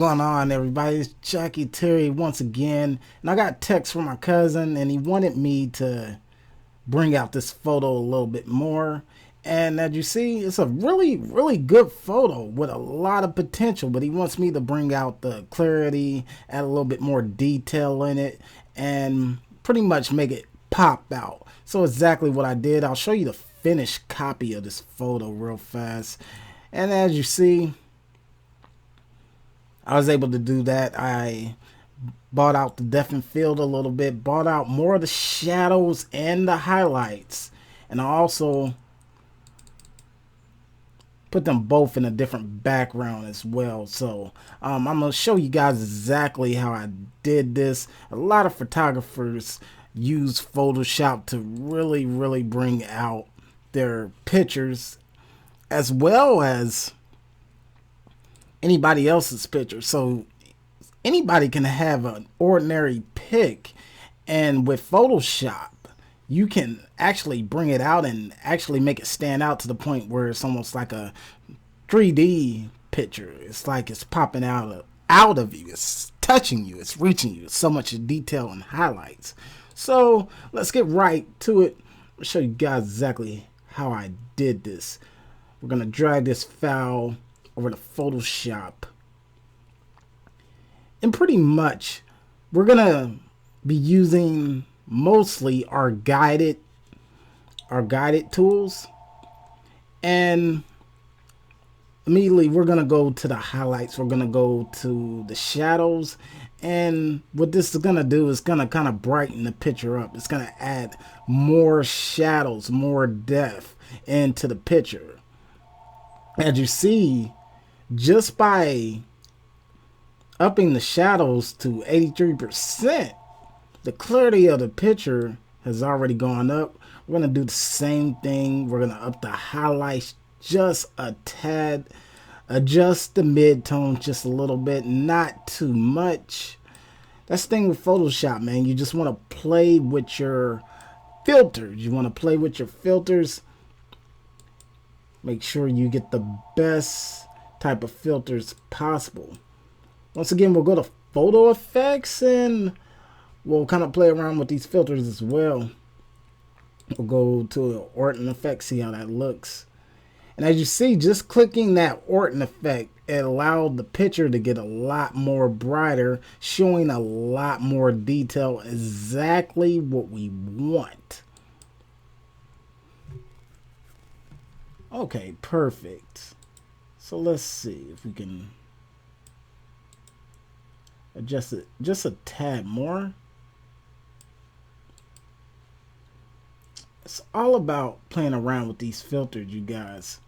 Going on, everybody? It's Jackie Terry once again, and I got text from my cousin, and he wanted me to bring out this photo a little bit more. And as you see, it's a really good photo with a lot of potential, but he wants me to bring out the clarity, add a little bit more detail in it, and pretty much make it pop out. So exactly what I did. I'll show you the finished copy of this photo real fast. And as you see, I was able to do that. I bought out the depth and field a little bit, bought out more of the shadows and the highlights, and I also put them both in a different background as well. So I'm gonna show you guys exactly how I did this. A lot of photographers use Photoshop to really bring out their pictures as well as anybody else's picture. So anybody can have an ordinary pic, and with Photoshop you can actually bring it out and actually make it stand out to the point where it's almost like a 3D picture. It's like it's popping out of you, it's touching you, it's reaching you. So much detail and highlights. So let's get right to it. I'll show you guys exactly how I did this. We're gonna drag this file over to Photoshop, and pretty much we're gonna be using mostly our guided tools, and immediately we're gonna go to the highlights, we're gonna go to the shadows, and what this is gonna do is gonna kind of brighten the picture up. It's gonna add more shadows, more depth into the picture. As you see, just by upping the shadows to 83%, the clarity of the picture has already gone up. We're going to do the same thing. We're going to up the highlights just a tad, adjust the mid-tone just a little bit, not too much. That's the thing with Photoshop, man. You just want to play with your filters. You want to play with your filters. Make sure you get the best type of filters possible. Once again, we'll go to photo effects and we'll kind of play around with these filters as well. We'll go to Orton effect, see how that looks. And as you see, just clicking that Orton effect, it allowed the picture to get a lot more brighter, showing a lot more detail, exactly what we want. Okay, perfect. So let's see if we can adjust it just a tad more. It's all about playing around with these filters, you guys.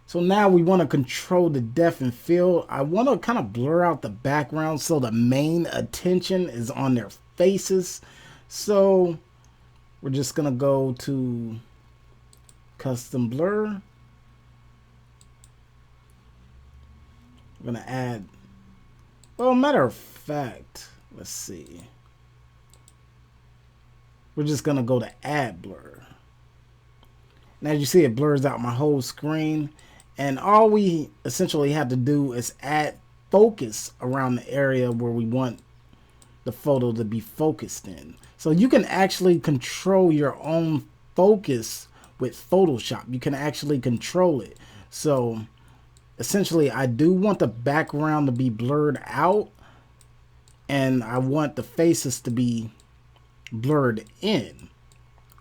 So now we want to control the depth and field. I want to kind of blur out the background so the main attention is on their faces. So we're just going to go to custom blur. We're going to add, well, matter of fact, let's see. We're just going to go to add blur. And as you see, it blurs out my whole screen. And all we essentially have to do is add focus around the area where we want the photo to be focused in. So you can actually control your own focus with Photoshop. You can actually control it. So essentially, I do want the background to be blurred out, and I want the faces to be blurred in.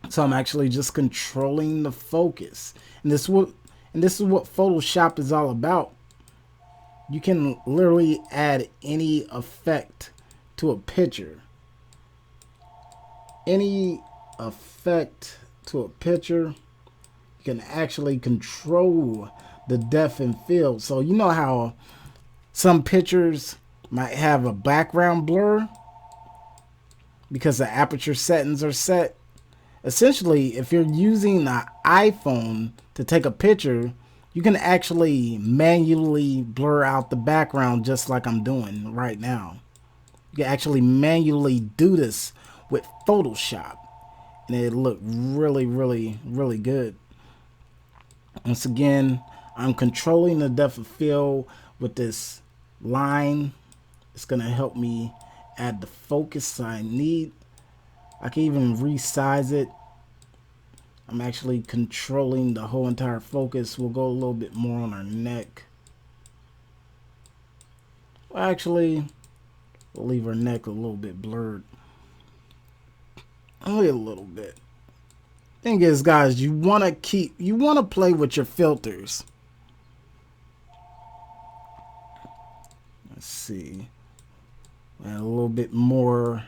So I'm actually just controlling the focus. And this is what Photoshop is all about. You can literally add any effect to a picture. Any effect to a picture. You can actually control the depth and field. So you know how some pictures might have a background blur because the aperture settings are set. Essentially, if you're using the iPhone to take a picture, you can actually manually blur out the background just like I'm doing right now. You can actually manually do this with Photoshop, and it look really good. Once again, I'm controlling the depth of field with this line. It's gonna help me add the focus I need. I can even resize it. I'm actually controlling the whole entire focus. We'll go a little bit more on our neck. Well, actually, we'll leave our neck a little bit blurred. Only a little bit. Thing is, guys, you want to play with your filters. Let's see. And a little bit more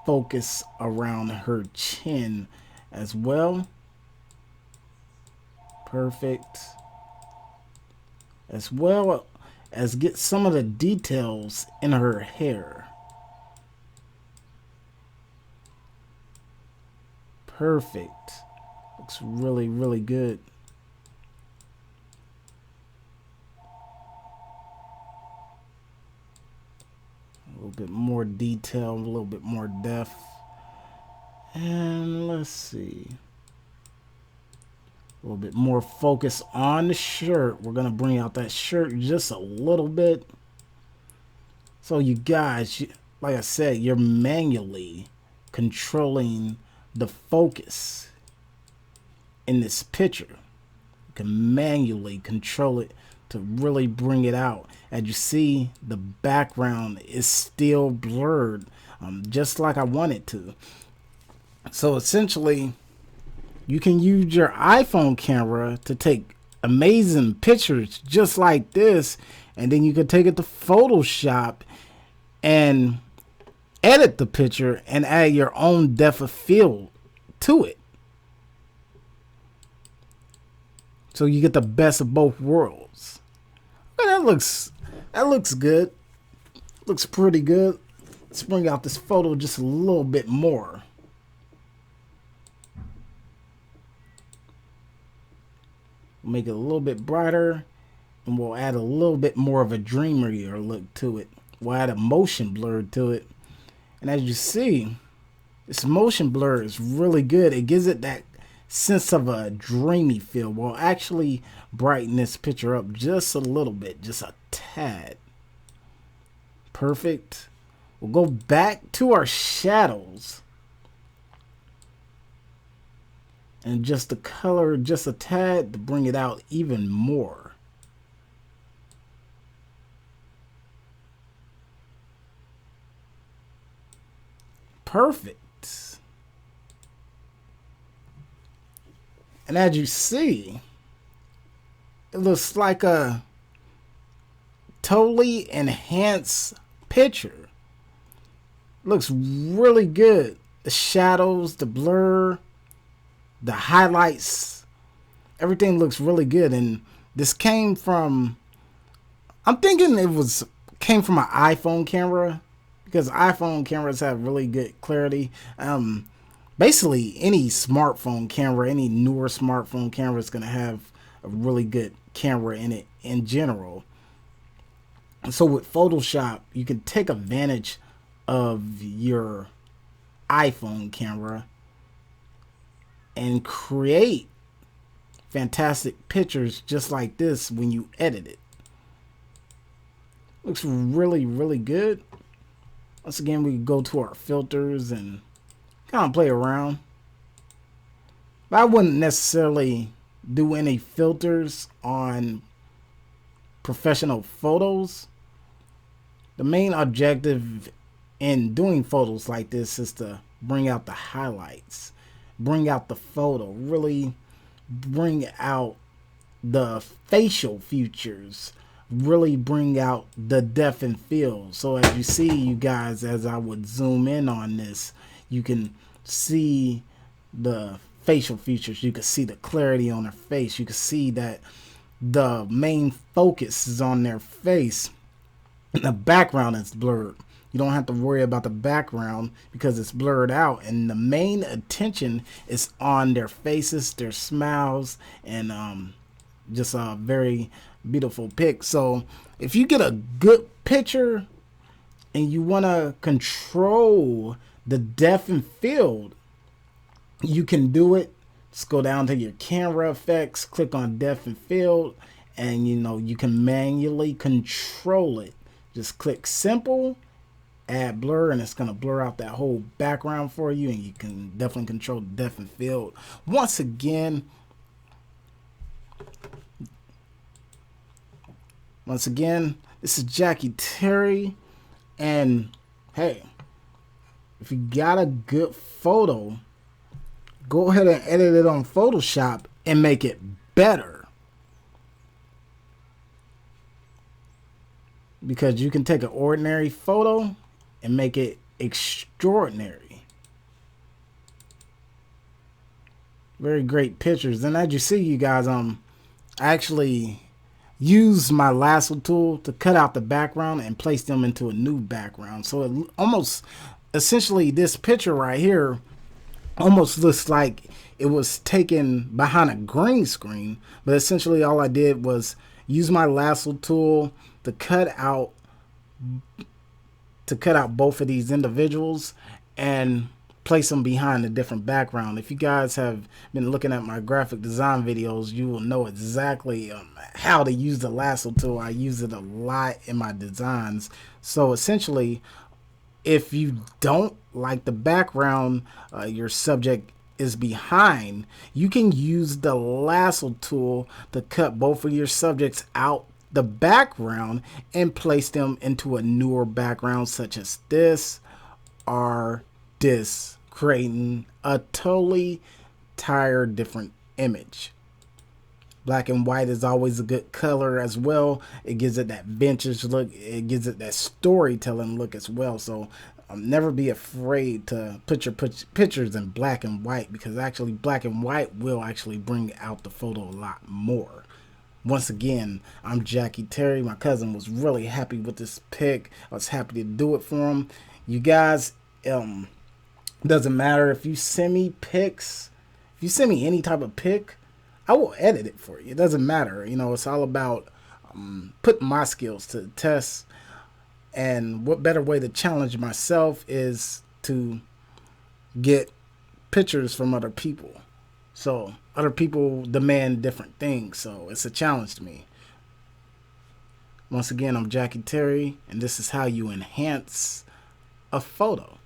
focus around her chin as well. Perfect. As well as get some of the details in her hair. Perfect. Looks really, really good. A little bit more detail, a little bit more depth. And let's see. A little bit more focus on the shirt. We're going to bring out that shirt just a little bit. So you guys, like I said, you're manually controlling the focus in this picture. You can manually control it to really bring it out. As you see, the background is still blurred, just like I want it to. So essentially, you can use your iPhone camera to take amazing pictures just like this, and then you can take it to Photoshop and edit the picture and add your own depth of field to it. So you get the best of both worlds. Okay, that looks good. Looks pretty good. Let's bring out this photo just a little bit more. Make it a little bit brighter, and we'll add a little bit more of a dreamier look to it. We'll add a motion blur to it. And as you see, this motion blur is really good. It gives it that sense of a dreamy feel. We'll actually brighten this picture up just a little bit, just a tad. Perfect. We'll go back to our shadows and just the color just a tad to bring it out even more. Perfect. And as you see, it looks like a totally enhanced picture. Looks really good. The shadows, the blur, the highlights, everything looks really good. And this came from, I'm thinking it came from an iPhone camera, because iPhone cameras have really good clarity. Basically any smartphone camera, any newer smartphone camera is going to have a really good camera in it in general. And so with Photoshop, you can take advantage of your iPhone camera and create fantastic pictures just like this when you edit it. Looks really, really good. Once again, we go to our filters and kind of play around. But I wouldn't necessarily do any filters on professional photos. The main objective in doing photos like this is to bring out the highlights, bring out the photo, really bring out the facial features, really bring out the depth and field. So as you see, you guys, as I would zoom in on this, you can see the facial features. You can see the clarity on their face. You can see that the main focus is on their face and the background is blurred. You don't have to worry about the background because it's blurred out, and the main attention is on their faces, their smiles, and just a very beautiful pic. So if you get a good picture and you want to control the depth and field, you can do it. Just go down to your camera effects, click on depth and field, and you can manually control it Just click simple, add blur, and it's going to blur out that whole background for you, and you can definitely control the depth and field. Once again, this is Jackie Terry, and hey, if you got a good photo, go ahead and edit it on Photoshop and make it better. Because you can take an ordinary photo and make it extraordinary. Very great pictures. And as you see, you guys, I actually used my lasso tool to cut out the background and place them into a new background. So it almost, essentially, this picture right here almost looks like it was taken behind a green screen, but essentially all I did was use my lasso tool to cut out both of these individuals and place them behind a different background. If you guys have been looking at my graphic design videos, you will know exactly how to use the lasso tool. I use it a lot in my designs. So essentially, if you don't like the background your subject is behind, you can use the lasso tool to cut both of your subjects out the background and place them into a newer background, such as this or this, creating a totally entire different image. Black and white is always a good color as well. It gives it that vintage look. It gives it that storytelling look as well. So never be afraid to put your pictures in black and white, because actually black and white will actually bring out the photo a lot more. Once again, I'm Jackie Terry. My cousin was really happy with this pic. I was happy to do it for him. You guys, doesn't matter if you send me pics. If you send me any type of pic, I will edit it for you. It doesn't matter. You know, it's all about putting my skills to the test. And what better way to challenge myself is to get pictures from other people. So other people demand different things, so it's a challenge to me. Once again, I'm Jackie Terry, and this is how you enhance a photo.